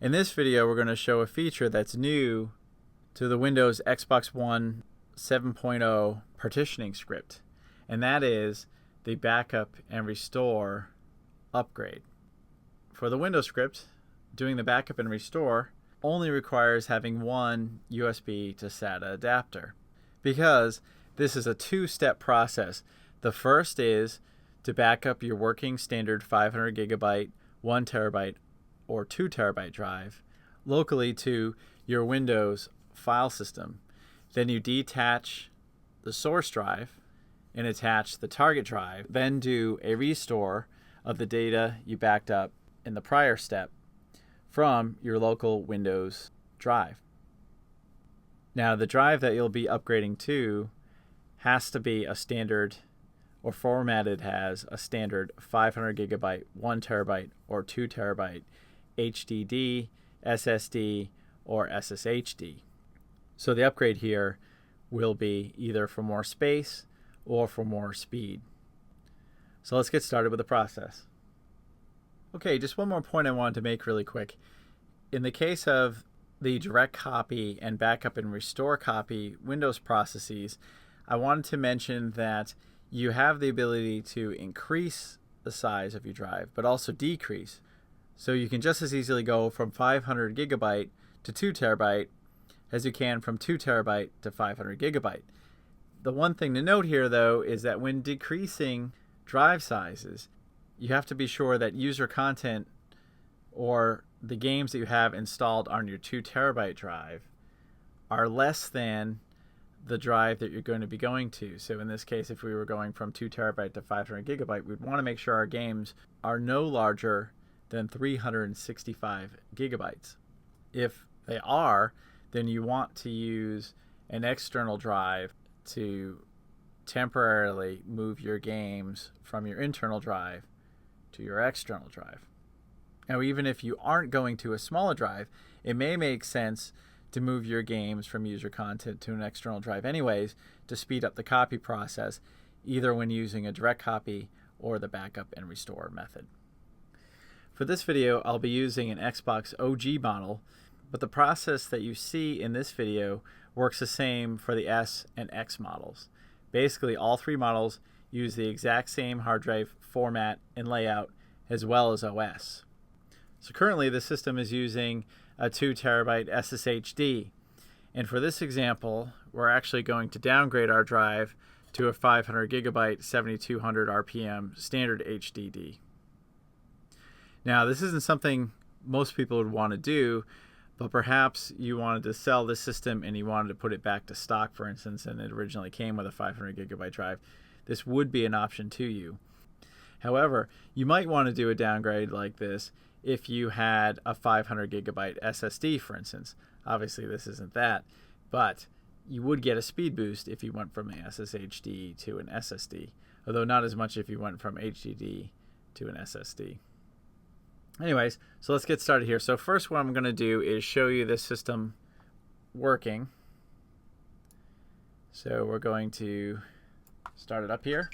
In this video, we're going to show a feature that's new to the Windows Xbox One 7.0 partitioning script, and that is the backup and restore upgrade. For the Windows script, doing the backup and restore only requires having one USB to SATA adapter, because this is a two-step process. The first is to back up your working standard 500 gigabyte, 1 terabyte, or 2 terabyte drive locally to your Windows file system. Then you detach the source drive and attach the target drive. Then do a restore of the data you backed up in the prior step from your local Windows drive. Now, the drive that you'll be upgrading to has to be a standard or formatted as a standard 500 gigabyte, 1 terabyte, or 2 terabyte HDD, SSD, or SSHD. So the upgrade here will be either for more space or for more speed. So let's get started with the process. Okay, just one more point I wanted to make really quick. In the case of the direct copy and backup and restore copy Windows processes, I wanted to mention that you have the ability to increase the size of your drive, but also decrease. So you can just as easily go from 500 gigabyte to 2 terabyte as you can from 2 terabyte to 500 gigabyte. The one thing to note here, though, is that when decreasing drive sizes, you have to be sure that user content or the games that you have installed on your 2 terabyte drive are less than the drive that you're going to be going to. So in this case, if we were going from 2 terabyte to 500 gigabyte, we'd want to make sure our games are no larger than 365 gigabytes. If they are, then you want to use an external drive to temporarily move your games from your internal drive to your external drive. Now, even if you aren't going to a smaller drive, it may make sense to move your games from user content to an external drive anyways to speed up the copy process, either when using a direct copy or the backup and restore method. For this video, I'll be using an Xbox OG model, but the process that you see in this video works the same for the S and X models. Basically, all three models use the exact same hard drive format and layout as well as OS. So currently, the system is using a 2 terabyte SSHD. And for this example, we're actually going to downgrade our drive to a 500 gigabyte 7200 RPM standard HDD. Now, this isn't something most people would want to do, but perhaps you wanted to sell this system and you wanted to put it back to stock, for instance, and it originally came with a 500 gigabyte drive. This would be an option to you. However, you might want to do a downgrade like this if you had a 500 gigabyte SSD, for instance. Obviously, this isn't that, but you would get a speed boost if you went from an SSHD to an SSD, although not as much if you went from HDD to an SSD. Anyways, so let's get started here. So first, what I'm going to do is show you this system working. So we're going to start it up here.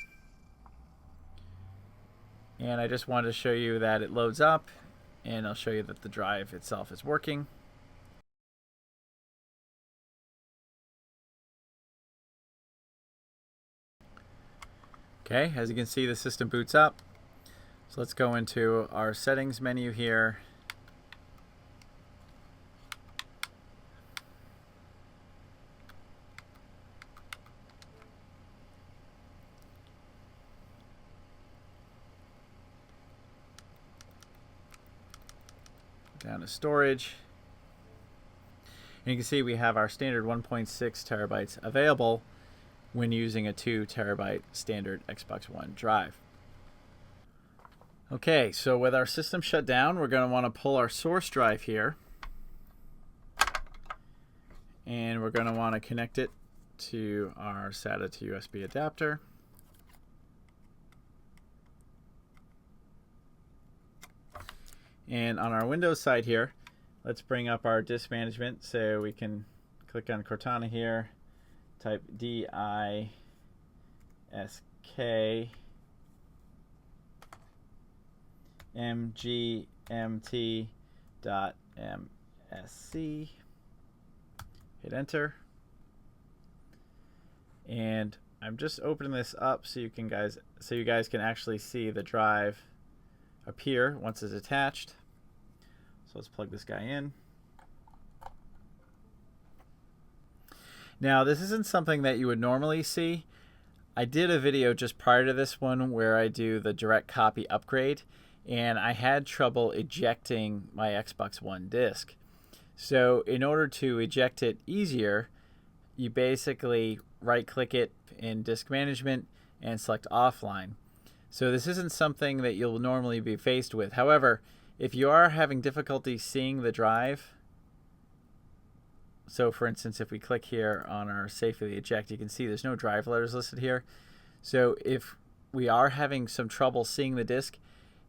And I just wanted to show you that it loads up, and I'll show you that the drive itself is working. Okay, as you can see, the system boots up. So let's go into our settings menu here. Down to storage. And you can see we have our standard 1.6 terabytes available when using a 2 terabyte standard Xbox One drive. Okay, so with our system shut down, we're going to want to pull our source drive here. And we're going to want to connect it to our SATA to USB adapter. And on our Windows side here, let's bring up our disk management. So we can click on Cortana here, type DISK mgmt.exe MSC, hit enter, and I'm just opening this up so you guys can actually see the drive appear once it's attached. So let's plug this guy in. Now this isn't something that you would normally see. I did a video just prior to this one where I do the direct copy upgrade, and I had trouble ejecting my Xbox One disk. So in order to eject it easier, you basically right click it in disk management and select offline. So this isn't something that you'll normally be faced with. However, if you are having difficulty seeing the drive, so for instance, if we click here on our safely eject, you can see there's no drive letters listed here. So if we are having some trouble seeing the disk,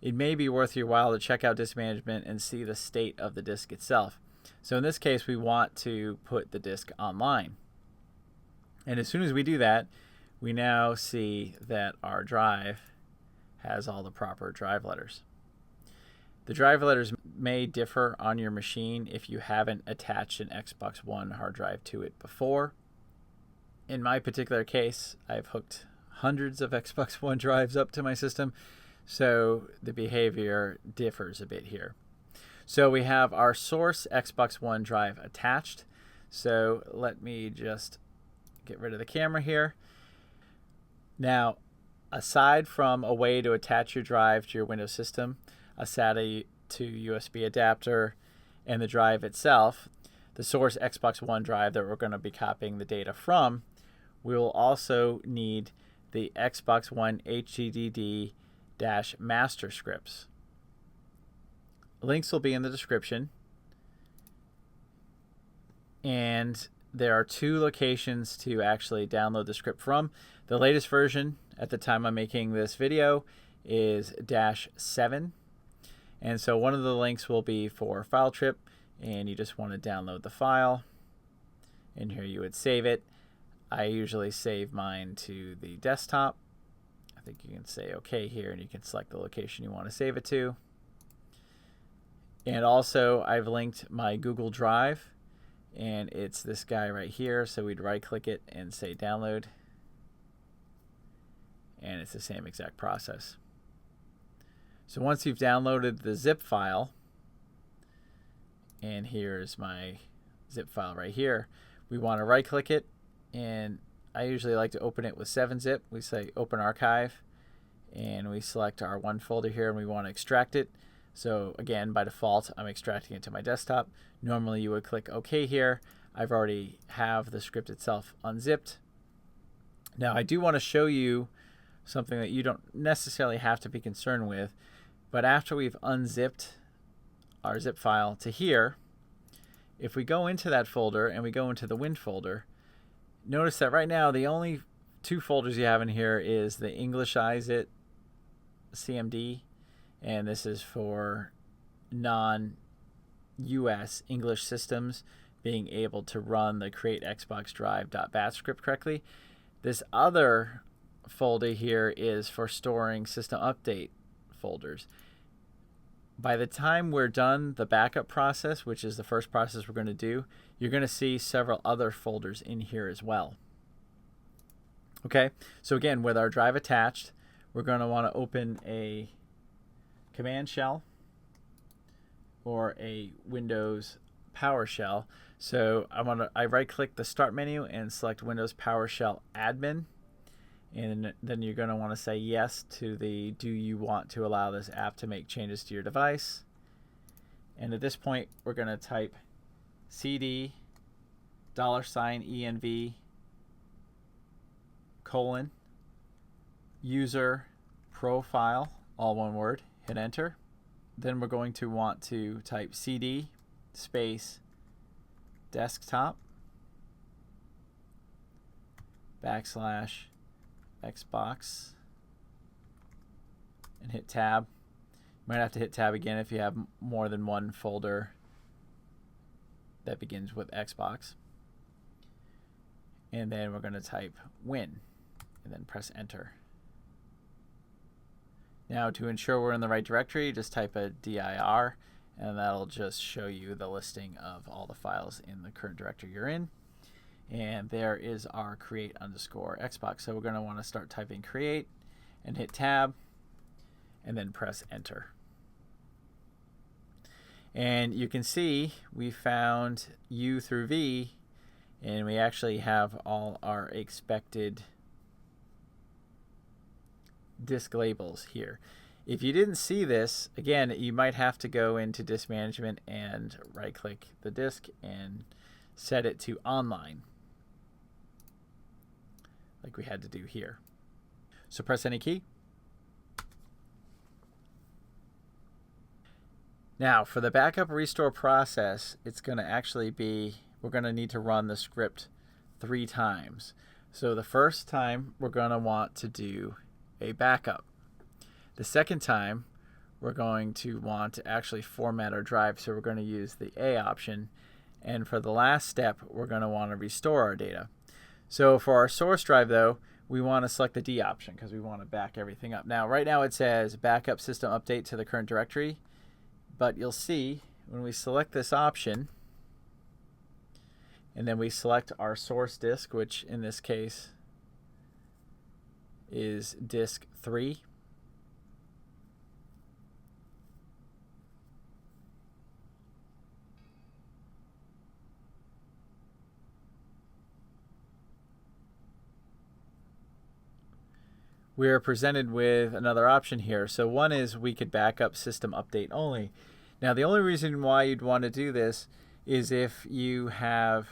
it may be worth your while to check out disk management and see the state of the disk itself. So in this case, we want to put the disk online. And as soon as we do that, we now see that our drive has all the proper drive letters. The drive letters may differ on your machine if you haven't attached an Xbox One hard drive to it before. In my particular case, I've hooked hundreds of Xbox One drives up to my system, so the behavior differs a bit here. So we have our source Xbox One drive attached. So let me just get rid of the camera here. Now, aside from a way to attach your drive to your Windows system, a SATA to USB adapter, and the drive itself, the source Xbox One drive that we're going to be copying the data from, we will also need the Xbox One HDD-master scripts. Links will be in the description. And there are two locations to actually download the script from. The latest version at the time I'm making this video is -7. And so one of the links will be for file trip, and you just want to download the file. And here you would save it. I usually save mine to the desktop. I think you can say OK here, and you can select the location you want to save it to. And also, I've linked my Google Drive, and it's this guy right here. So we'd right click it and say download. And it's the same exact process. So once you've downloaded the zip file, and here's my zip file right here, we want to right click it, and I usually like to open it with 7-zip. We say open archive, and we select our one folder here, and we want to extract it. So again, by default, I'm extracting it to my desktop. Normally you would click OK here. I've already have the script itself unzipped. Now I do want to show you something that you don't necessarily have to be concerned with, but after we've unzipped our zip file to here, if we go into that folder and we go into the Win folder, notice that right now the only two folders you have in here is the Englishize It CMD, and this is for non-US English systems being able to run the create Xbox drive.bat script correctly. This other folder here is for storing system update folders. By the time we're done the backup process, which is the first process we're going to do, you're going to see several other folders in here as well. Okay, so again, with our drive attached, we're going to want to open a command shell or a Windows PowerShell. So I right click the start menu and select Windows PowerShell admin. And then you're going to want to say yes to the do you want to allow this app to make changes to your device. And at this point, we're going to type cd $env : user profile, all one word, hit enter. Then we're going to want to type cd space desktop / Xbox and hit tab. You might have to hit tab again if you have more than one folder that begins with Xbox. And then we're going to type win and then press enter. Now to ensure we're in the right directory, just type a dir and that'll just show you the listing of all the files in the current directory you're in. And there is our create_Xbox. So we're going to want to start typing create and hit tab and then press enter. And you can see we found U through V, and we actually have all our expected disk labels here. If you didn't see this, again, you might have to go into disk management and right-click the disk and set it to online, like we had to do here. So press any key. Now, for the backup restore process, it's going to actually be, we're going to need to run the script 3 times. So the first time, we're going to want to do a backup. The second time, we're going to want to actually format our drive, so we're going to use the A option. And for the last step, we're going to want to restore our data. So for our source drive, though, we want to select the D option because we want to back everything up. Now, right now it says backup system update to the current directory, but you'll see when we select this option, and then we select our source disk, which in this case is disk 3. We are presented with another option here. So one is we could back up system update only. Now the only reason why you'd want to do this is if you have,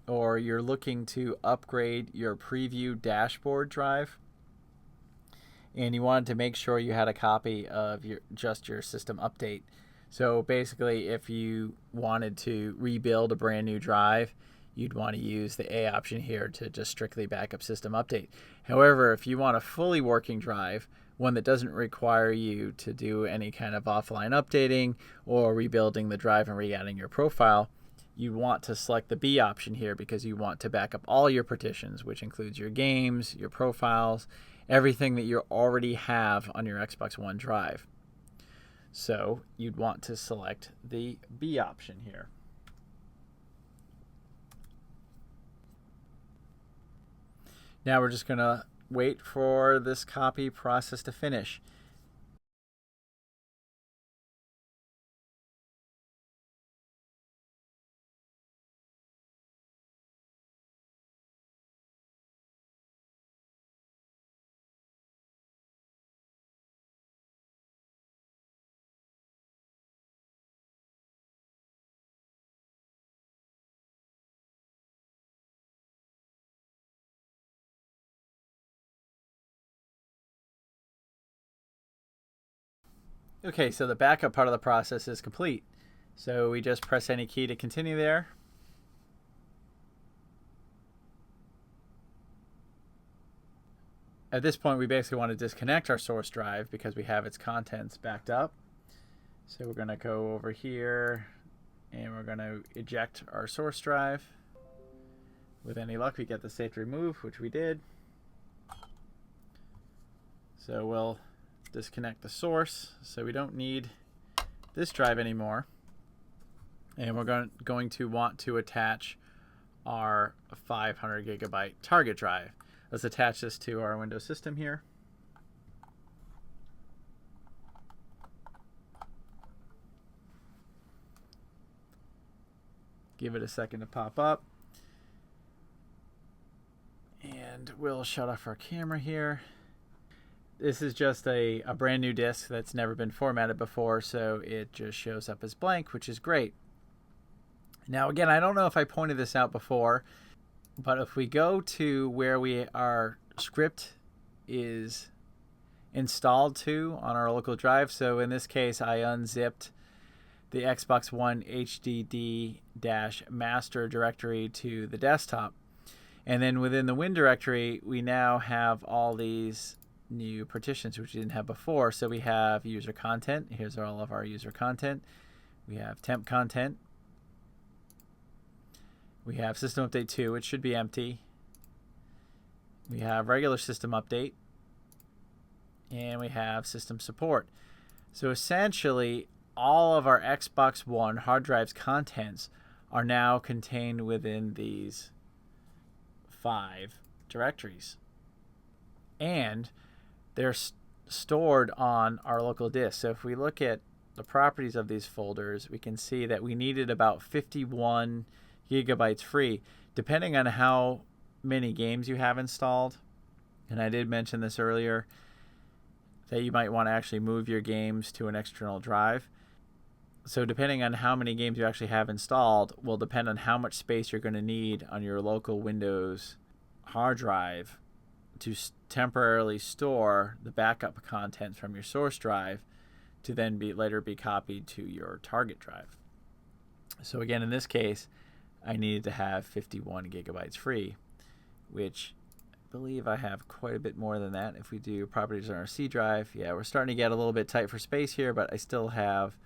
or you're looking to upgrade your preview dashboard drive, and you wanted to make sure you had a copy of just your system update. So basically, if you wanted to rebuild a brand new drive, you'd want to use the A option here to just strictly backup system update. However, if you want a fully working drive, one that doesn't require you to do any kind of offline updating or rebuilding the drive and re-adding your profile, you want to select the B option here because you want to back up all your partitions, which includes your games, your profiles, everything that you already have on your Xbox One drive. So you'd want to select the B option here. Now we're just going to wait for this copy process to finish. Okay, so the backup part of the process is complete. So we just press any key to continue there. At this point, we basically want to disconnect our source drive because we have its contents backed up. So we're going to go over here and we're going to eject our source drive. With any luck, we get the safe remove, which we did. So we'll disconnect the source, so we don't need this drive anymore. And we're going to want to attach our 500 gigabyte target drive. Let's attach this to our Windows system here. Give it a second to pop up. And we'll shut off our camera here. This is just a brand new disk that's never been formatted before, so it just shows up as blank, which is great. Now again, I don't know if I pointed this out before, but if we go to where our script is installed to on our local drive, so in this case I unzipped the Xbox One HDD-master directory to the desktop. And then within the Win directory, we now have all these new partitions which we didn't have before. So we have user content. Here's all of our user content. We have temp content. We have system update 2, which should be empty. We have regular system update. And we have system support. So essentially, all of our Xbox One hard drive's contents are now contained within these 5 directories. And they're stored on our local disk. So if we look at the properties of these folders, we can see that we needed about 51 gigabytes free, depending on how many games you have installed. And I did mention this earlier, that you might want to actually move your games to an external drive. So depending on how many games you actually have installed will depend on how much space you're going to need on your local Windows hard drive to temporarily store the backup contents from your source drive to then later be copied to your target drive. So again, in this case, I needed to have 51 gigabytes free, which I believe I have quite a bit more than that. If we do properties on our C drive, yeah, we're starting to get a little bit tight for space here, but I still have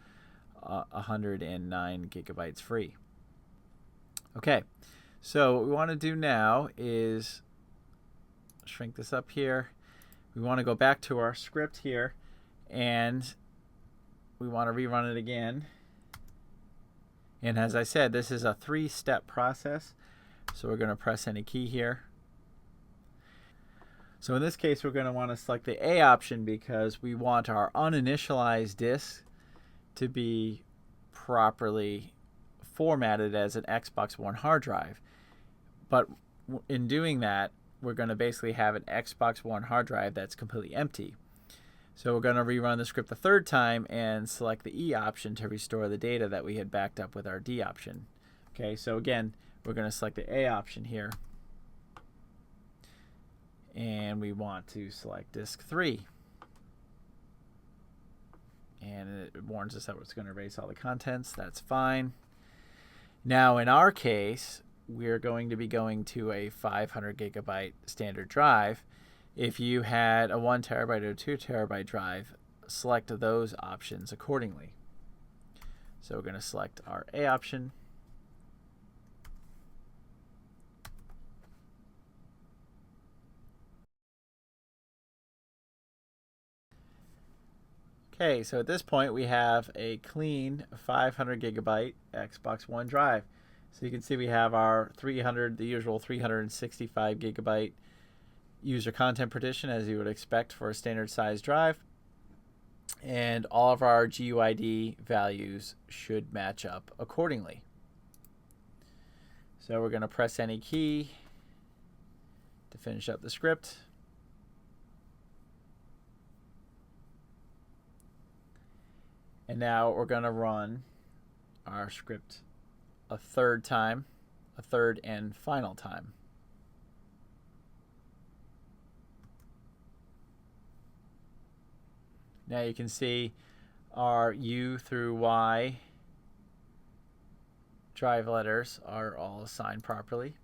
109 gigabytes free. Okay, so what we want to do now is shrink this up here. We want to go back to our script here, and we want to rerun it again. And as I said, this is a 3-step process, so we're going to press any key here. So in this case, we're going to want to select the A option because we want our uninitialized disk to be properly formatted as an Xbox One hard drive. But in doing that, we're going to basically have an Xbox One hard drive that's completely empty. So we're going to rerun the script the 3rd time and select the E option to restore the data that we had backed up with our D option. Okay, so again, we're going to select the A option here. And we want to select disk 3. And it warns us that it's going to erase all the contents. That's fine. Now in our case, we're going to be going to a 500 gigabyte standard drive. If you had a 1 terabyte or 2 terabyte drive, select those options accordingly. So we're going to select our A option. Okay, so at this point we have a clean 500 gigabyte Xbox One drive. So you can see we have our the usual 365 gigabyte user content partition as you would expect for a standard size drive. And all of our GUID values should match up accordingly. So we're going to press any key to finish up the script. And now we're going to run our script a 3rd time, a 3rd and final time. Now you can see our U through Y drive letters are all assigned properly.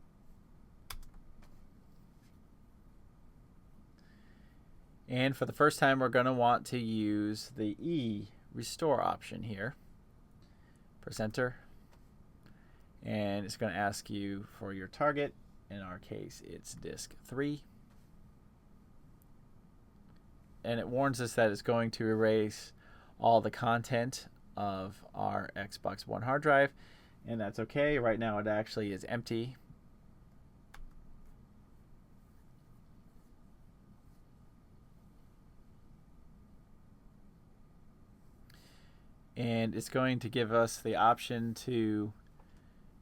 And for the first time, we're going to want to use the E restore option here. Press enter. And it's going to ask you for your target. In our case, it's disk 3. And it warns us that it's going to erase all the content of our Xbox One hard drive. And that's okay. Right now it actually is empty. And it's going to give us the option to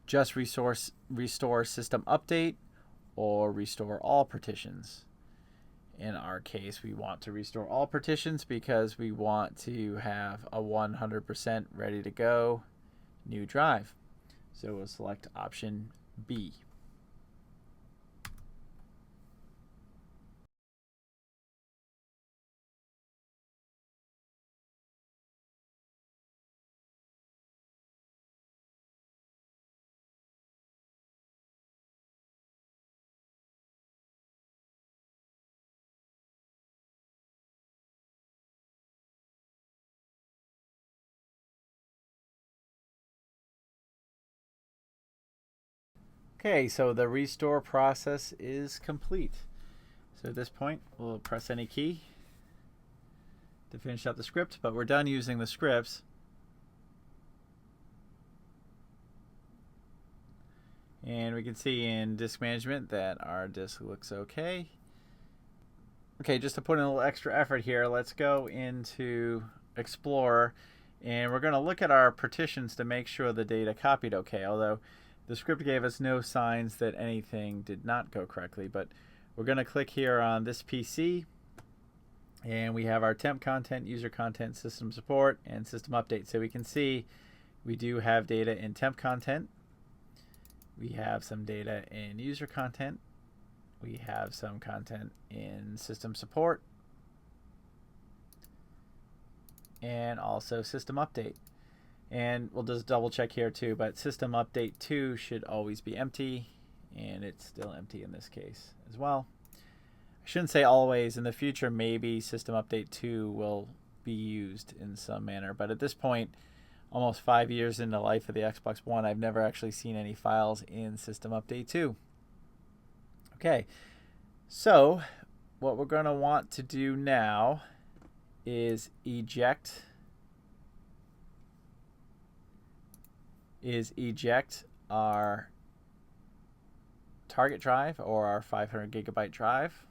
just restore system update or restore all partitions. In our case, we want to restore all partitions because we want to have a 100% ready to go new drive. So we'll select option B. Okay, so the restore process is complete. So at this point, we'll press any key to finish up the script, but we're done using the scripts. And we can see in disk management that our disk looks okay. Okay, just to put in a little extra effort here, let's go into Explorer, and we're going to look at our partitions to make sure the data copied okay, although the script gave us no signs that anything did not go correctly. But we're going to click here on this PC, and we have our temp content, user content, system support, and system update. So we can see we do have data in temp content. We have some data in user content. We have some content in system support. And also system update. And we'll just double check here too, but system update 2 should always be empty, and it's still empty in this case as well. I shouldn't say always. In the future, maybe system update 2 will be used in some manner, but at this point, almost 5 years into the life of the Xbox One, I've never actually seen any files in system update 2. Okay, so what we're going to want to do now is eject our target drive or our 500 gigabyte drive.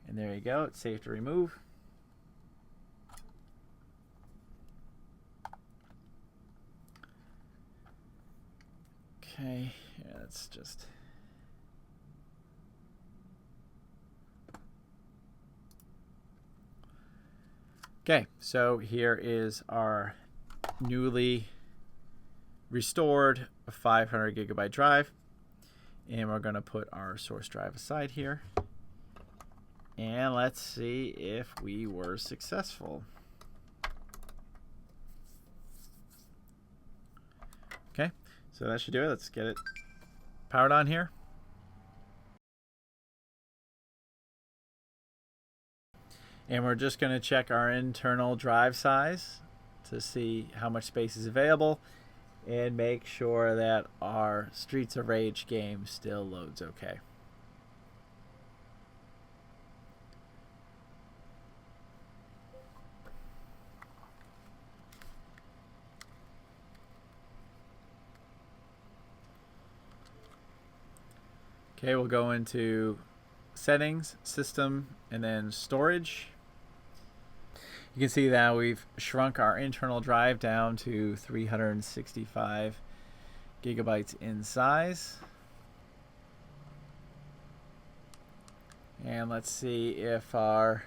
And there you go, it's safe to remove. Okay, yeah, that's just... Okay, so here is our newly restored 500 gigabyte drive, and we're going to put our source drive aside here, and let's see if we were successful. Okay, so that should do it. Let's get it powered on here. And we're just going to check our internal drive size to see how much space is available and make sure that our Streets of Rage game still loads okay. Okay, we'll go into Settings, System, and then Storage. You can see that we've shrunk our internal drive down to 365 gigabytes in size. And let's see if our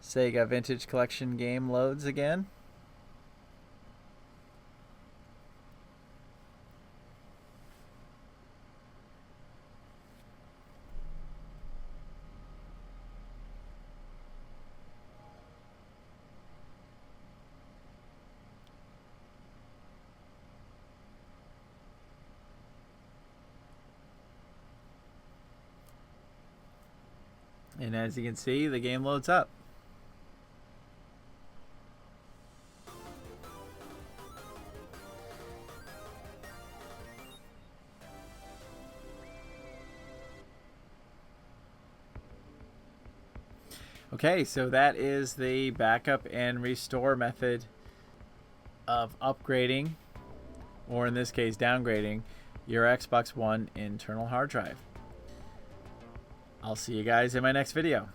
Sega Vintage Collection game loads again. And as you can see, the game loads up. Okay, so that is the backup and restore method of upgrading, or in this case downgrading, your Xbox One internal hard drive. I'll see you guys in my next video.